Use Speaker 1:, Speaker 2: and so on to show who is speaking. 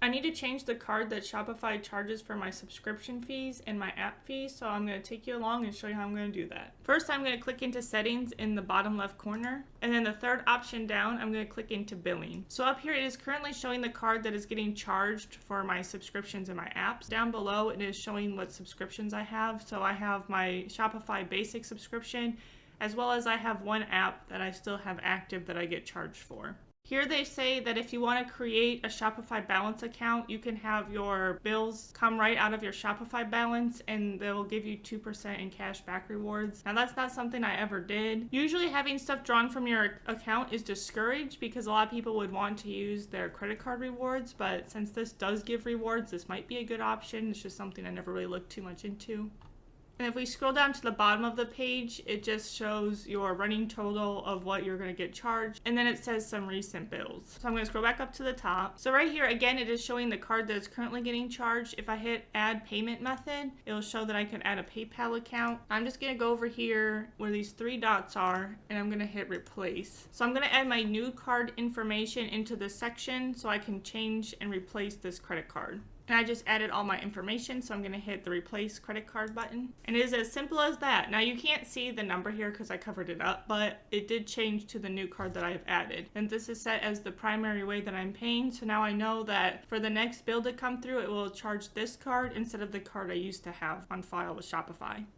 Speaker 1: I need to change the card that Shopify charges for my subscription fees and my app fees, so I'm going to take you along and show you how I'm going to do that. First, I'm going to click into settings in the bottom left corner, and then the third option down, I'm going to click into billing. So up here, it is currently showing the card that is getting charged for my subscriptions and my apps. Down below, it is showing what subscriptions I have. So I have my Shopify basic subscription, as well as I have one app that I still have active that I get charged for. Here they say that if you want to create a Shopify balance account, you can have your bills come right out of your Shopify balance and they'll give you 2% in cash back rewards. Now that's not something I ever did. Usually having stuff drawn from your account is discouraged because a lot of people would want to use their credit card rewards, but since this does give rewards, this might be a good option. It's just something I never really looked too much into. And if we scroll down to the bottom of the page, it just shows your running total of what you're going to get charged. And then it says some recent bills. So I'm going to scroll back up to the top. So right here, again, it is showing the card that is currently getting charged. If I hit add payment method, it'll show that I can add a PayPal account. I'm just going to go over here where these three dots are, and I'm going to hit replace. So I'm going to add my new card information into this section so I can change and replace this credit card. And I just added all my information, so I'm going to hit the replace credit card button. And it is as simple as that. Now you can't see the number here because I covered it up, but it did change to the new card that I've added. And this is set as the primary way that I'm paying, so now I know that for the next bill to come through, it will charge this card instead of the card I used to have on file with Shopify.